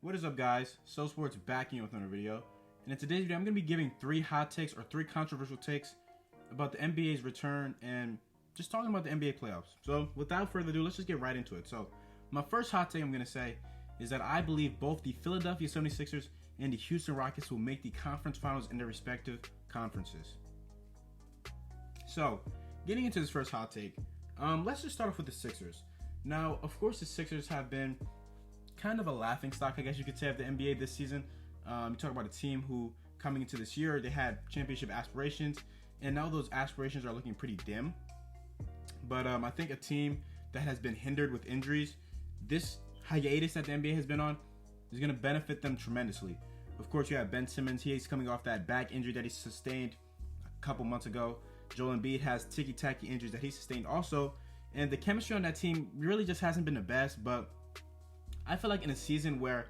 What is up, guys? So Sports back in with another video. And in today's video, I'm going to be giving 3 hot takes or 3 controversial takes about the NBA's return and just talking about the NBA playoffs. So without further ado, let's just get right into it. So my first hot take I'm going to say is that I believe both the Philadelphia 76ers and the Houston Rockets will make the conference finals in their respective conferences. So getting into this first hot take, let's just start off with the Sixers. Now, of course, the Sixers have been kind of a laughing stock, I guess you could say, of the NBA this season. You talk about a team who, coming into this year, they had championship aspirations, and now those aspirations are looking pretty dim. But I think a team that has been hindered with injuries, this hiatus that the NBA has been on, is going to benefit them tremendously. Of course, you have Ben Simmons. He's coming off that back injury that he sustained a couple months ago. Joel Embiid has ticky-tacky injuries that he sustained also. And the chemistry on that team really just hasn't been the best, but I feel like in a season where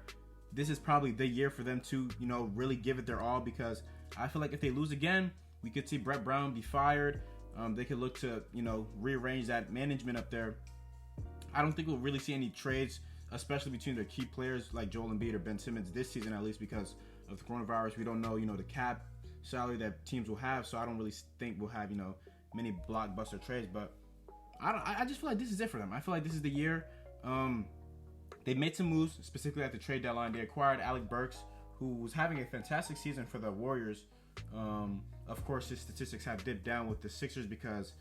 this is probably the year for them to, really give it their all, because I feel like if they lose again, we could see Brett Brown be fired. They could look to, rearrange that management up there. I don't think we'll really see any trades, especially between their key players like Joel Embiid or Ben Simmons this season, at least because of the coronavirus. We don't know, the cap salary that teams will have, so I don't really think we'll have, many blockbuster trades. But I just feel like this is it for them. I feel like this is the year. They made some moves, specifically at the trade deadline. They acquired Alec Burks, who was having a fantastic season for the Warriors. Of course, his statistics have dipped down with the Sixers because,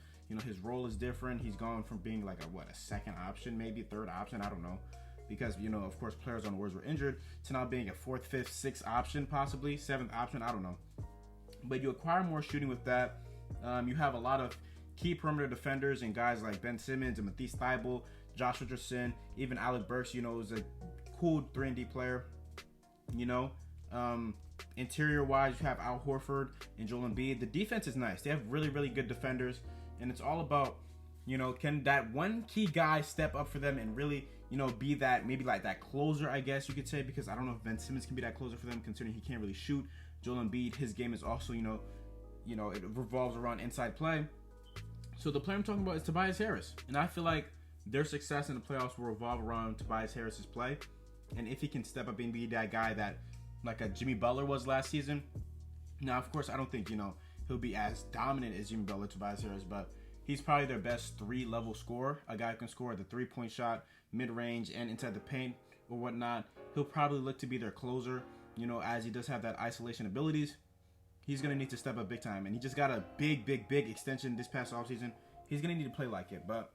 his role is different. He's gone from being like a second option, maybe third option, I don't know. Because, of course, players on the Warriors were injured, to now being a fourth, fifth, sixth option, possibly, seventh option, I don't know. But you acquire more shooting with that. You have a lot of key perimeter defenders and guys like Ben Simmons and Matisse Thybulle, Josh Richardson, even Alec Burks, is a cool 3-and-D player. Interior-wise, you have Al Horford and Joel Embiid. The defense is nice. They have really, really good defenders, and it's all about, can that one key guy step up for them and really, be that, maybe like that closer, I guess you could say, because I don't know if Ben Simmons can be that closer for them, considering he can't really shoot. Joel Embiid, his game is also, it revolves around inside play. So the player I'm talking about is Tobias Harris, and I feel like their success in the playoffs will revolve around Tobias Harris's play. And if he can step up and be that guy that, like a Jimmy Butler was last season. Now, of course, I don't think, he'll be as dominant as Jimmy Butler, Tobias Harris, but he's probably their best 3-level scorer. A guy who can score the 3-point shot, mid-range, and inside the paint or whatnot. He'll probably look to be their closer, as he does have that isolation abilities. He's going to need to step up big time. And he just got a big extension this past offseason. He's going to need to play like it. But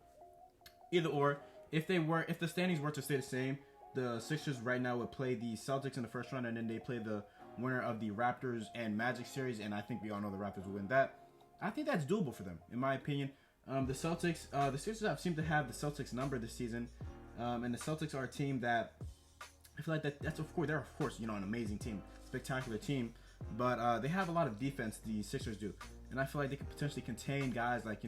either or, if the standings were to stay the same, the Sixers right now would play the Celtics in the first round, and then they play the winner of the Raptors and Magic series, and I think we all know the Raptors will win that. I think that's doable for them, in my opinion. The Sixers seem to have the Celtics number this season, and the Celtics are a team that I feel like they're of course an amazing team, spectacular team, but they have a lot of defense. The Sixers do, and I feel like they could potentially contain guys like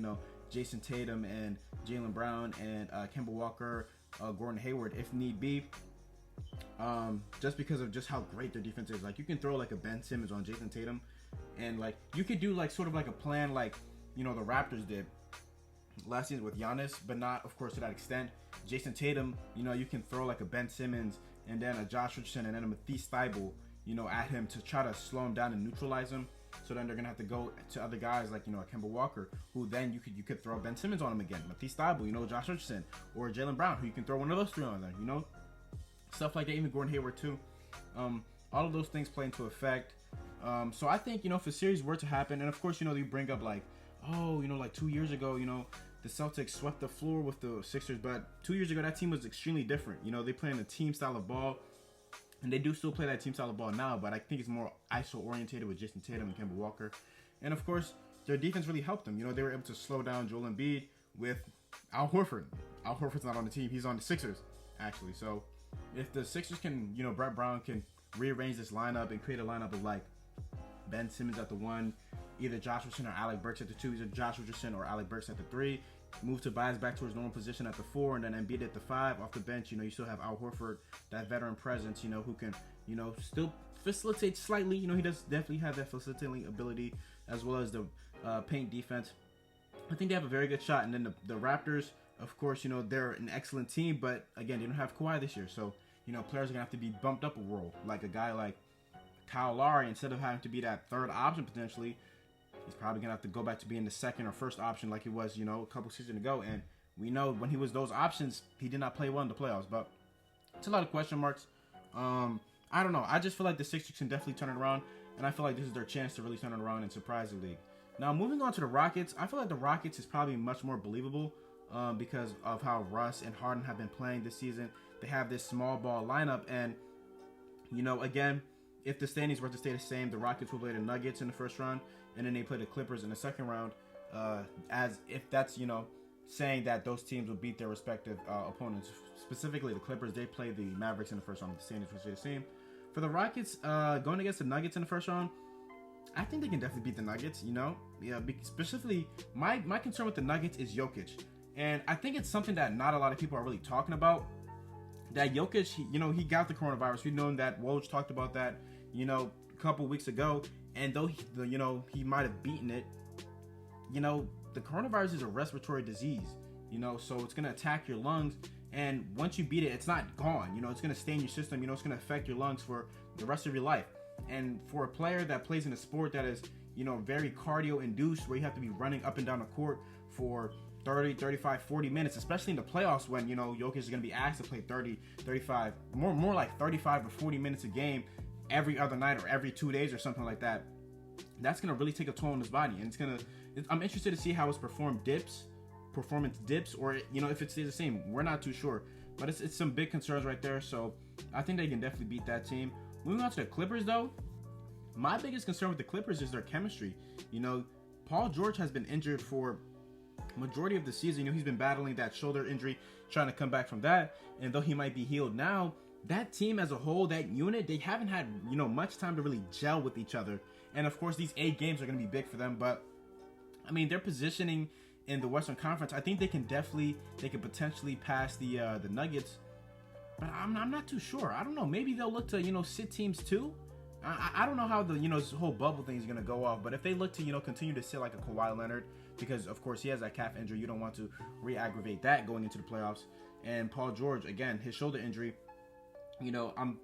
Jason Tatum and Jaylen Brown and Kemba Walker, Gordon Hayward, if need be, just because of just how great their defense is. Like, you can throw like a Ben Simmons on Jason Tatum, and like you could do like sort of like a plan like the Raptors did last season with Giannis, but not of course to that extent. Jason Tatum, you can throw like a Ben Simmons and then a Josh Richardson and then a Matisse Thybulle, at him to try to slow him down and neutralize him. So then they're gonna have to go to other guys like Kemba Walker, who then you could throw Ben Simmons on him again, Matisse Thybulle, Josh Richardson, or Jaylen Brown, who you can throw one of those 3 on there, stuff like that. Even Gordon Hayward too. All of those things play into effect. So I think if a series were to happen, and of course you bring up like, like 2 years ago, the Celtics swept the floor with the Sixers, but 2 years ago that team was extremely different. They play in a team style of ball. And they do still play that team style of ball now, but I think it's more ISO-orientated with Jason Tatum and Kemba Walker. And, of course, their defense really helped them. They were able to slow down Joel Embiid with Al Horford. Al Horford's not on the team. He's on the Sixers, actually. So, if the Sixers can, Brett Brown can rearrange this lineup and create a lineup of, like, Ben Simmons at the 1, either Josh Richardson or Alec Burks at the 2, either Josh Richardson or Alec Burks at the 3, move Tobias back to his normal position at the 4, and then Embiid at the 5. Off the bench, you still have Al Horford, that veteran presence, who can, still facilitate slightly. He does definitely have that facilitating ability, as well as the paint defense. I think they have a very good shot. And then the Raptors, of course, they're an excellent team, but again, they don't have Kawhi this year. So, players are gonna have to be bumped up a role. Like a guy like Kyle Lowry, instead of having to be that third option potentially, he's probably gonna have to go back to being the second or first option like he was, a couple seasons ago. And we know when he was those options, he did not play well in the playoffs. But it's a lot of question marks. I don't know. I just feel like the Sixers can definitely turn it around, and I feel like this is their chance to really turn it around and surprise the league. Now, moving on to the Rockets, I feel like the Rockets is probably much more believable because of how Russ and Harden have been playing this season. They have this small ball lineup, and, again, if the standings were to stay the same, the Rockets will play the Nuggets in the first round, and then they play the Clippers in the second round, as if that's, saying that those teams will beat their respective opponents. Specifically, the Clippers, they play the Mavericks in the first round. The standings will stay the same. For the Rockets, going against the Nuggets in the first round, I think they can definitely beat the Nuggets, specifically, my concern with the Nuggets is Jokic. And I think it's something that not a lot of people are really talking about. That Jokic, he got the coronavirus. We've known that. Woj talked about that, a couple weeks ago. And though, he might have beaten it, the coronavirus is a respiratory disease, so it's going to attack your lungs. And once you beat it, it's not gone. It's going to stay in your system. It's going to affect your lungs for the rest of your life. And for a player that plays in a sport that is, very cardio induced, where you have to be running up and down the court for 30, 35, 40 minutes, especially in the playoffs when, Jokic is going to be asked to play 30, 35, more like 35 or 40 minutes a game every other night or every 2 days or something like that. That's going to really take a toll on his body. And I'm interested to see how his performance dips, or if it stays the same. We're not too sure, but it's some big concerns right there. So I think they can definitely beat that team. Moving on to the Clippers, though, my biggest concern with the Clippers is their chemistry. Paul George has been injured for majority of the season. He's been battling that shoulder injury, trying to come back from that. And though he might be healed now, that team as a whole, that unit, they haven't had much time to really gel with each other. And of course, these 8 games are going to be big for them. But I mean, their positioning in the Western Conference, I think they can potentially pass the Nuggets, but I'm not too sure. I don't know. Maybe they'll look to sit teams too. I don't know how the this whole bubble thing is gonna go off, but if they look to continue to sit like a Kawhi Leonard, because of course he has that calf injury, you don't want to re-aggravate that going into the playoffs. And Paul George, again, his shoulder injury, I'm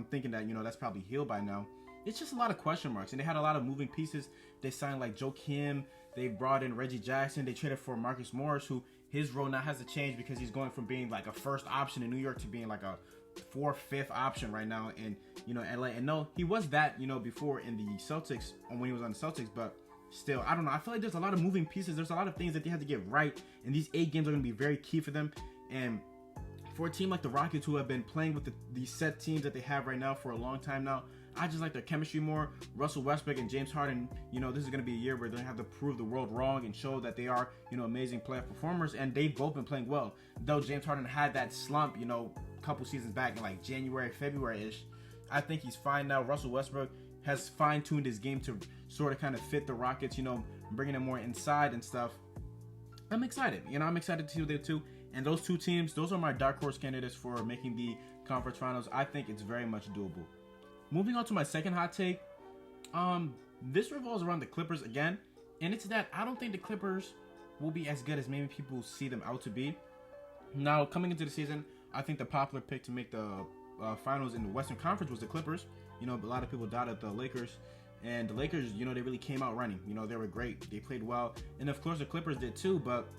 thinking that that's probably healed by now. It's just a lot of question marks, and they had a lot of moving pieces. They signed like Joe Kim. They brought in Reggie Jackson. They traded for Marcus Morris, who his role now has to change because he's going from being like a first option in New York to being like a 4th, 5th option right now in LA. And no, he was that before in the Celtics when he was on the Celtics, but still, I don't know. I feel like there's a lot of moving pieces. There's a lot of things that they have to get right, and these 8 games are going to be very key for them. And for a team like the Rockets, who have been playing with these set teams that they have right now for a long time now, I just like their chemistry more. Russell Westbrook and James Harden, this is going to be a year where they have to prove the world wrong and show that they are, amazing playoff performers, and they've both been playing well. Though James Harden had that slump, a couple seasons back in like January, February-ish, I think he's fine now. Russell Westbrook has fine-tuned his game to sort of kind of fit the Rockets, bringing them more inside and stuff. I'm excited. I'm excited to see what they do. And those 2 teams, those are my dark horse candidates for making the conference finals. I think it's very much doable. Moving on to my second hot take, this revolves around the Clippers again, and it's that I don't think the Clippers will be as good as maybe people see them out to be. Now, coming into the season, I think the popular pick to make the finals in the Western Conference was the Clippers. A lot of people doubted the Lakers, and the Lakers, they really came out running. They were great. They played well, and of course the Clippers did too, but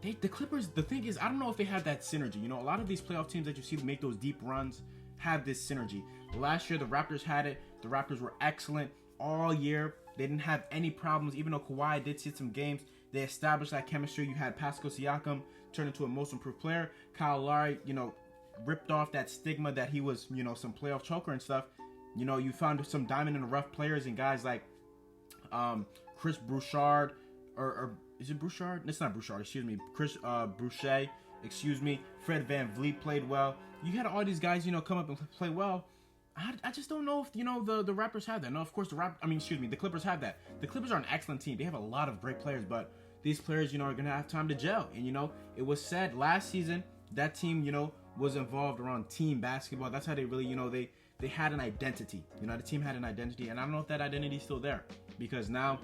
the Clippers, the thing is, I don't know if they have that synergy. A lot of these playoff teams that you see make those deep runs have this synergy. Last year, the Raptors had it. The Raptors were excellent all year. They didn't have any problems, even though Kawhi did sit some games. They established that chemistry. You had Pascal Siakam turn into a most improved player. Kyle Lowry, ripped off that stigma that he was, some playoff choker and stuff. You found some diamond in the rough players and guys like Chris Broussard, or is it Broussard? It's not Broussard, excuse me. Chris Boucher, excuse me. Fred VanVleet played well. You had all these guys, come up and play well. I just don't know if, the Raptors have that. No, of course, the Clippers have that. The Clippers are an excellent team. They have a lot of great players, but these players, are going to have time to gel. And, it was said last season that team, was involved around team basketball. That's how they really, they had an identity. The team had an identity, and I don't know if that identity is still there, because now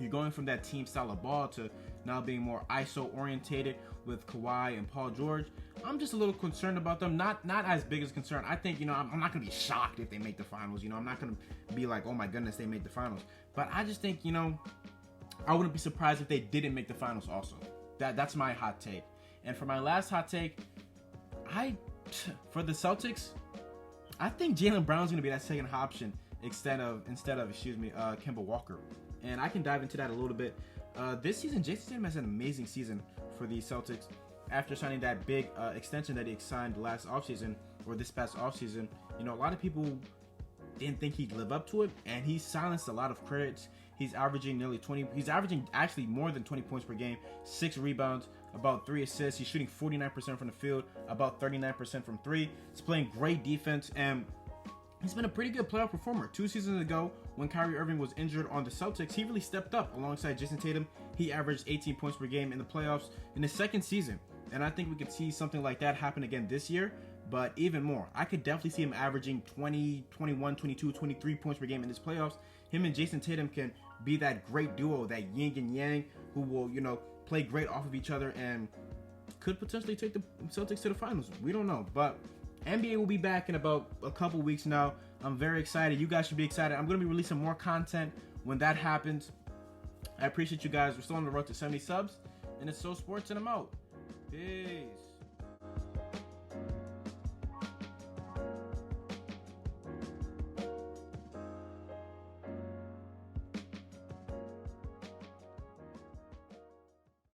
you're going from that team style of ball to now being more ISO orientated with Kawhi and Paul George. I'm just a little concerned about them. Not as big as concern. I think, I'm not going to be shocked if they make the finals. I'm not going to be like, oh my goodness, they made the finals. But I just think, I wouldn't be surprised if they didn't make the finals also. That's my hot take. And for my last hot take, for the Celtics, I think Jaylen Brown's going to be that second option instead of Kemba Walker. And I can dive into that a little bit. This season, Jason Tatum has an amazing season for the Celtics. After signing that big extension that he signed last offseason, or this past offseason, a lot of people didn't think he'd live up to it, and he silenced a lot of critics. He's averaging nearly 20. He's averaging actually more than 20 points per game, 6 rebounds, about 3 assists. He's shooting 49% from the field, about 39% from 3. He's playing great defense, and he's been a pretty good playoff performer. 2 seasons ago, when Kyrie Irving was injured on the Celtics, he really stepped up alongside Jason Tatum. He averaged 18 points per game in the playoffs in his second season, and I think we could see something like that happen again this year. But even more, I could definitely see him averaging 20, 21, 22, 23 points per game in this playoffs. Him and Jason Tatum can be that great duo, that yin and yang, who will, play great off of each other and could potentially take the Celtics to the finals. We don't know, but NBA will be back in about a couple weeks now. I'm very excited. You guys should be excited. I'm going to be releasing more content when that happens. I appreciate you guys. We're still on the road to 70 subs, and it's So Sports, and I'm out. Peace.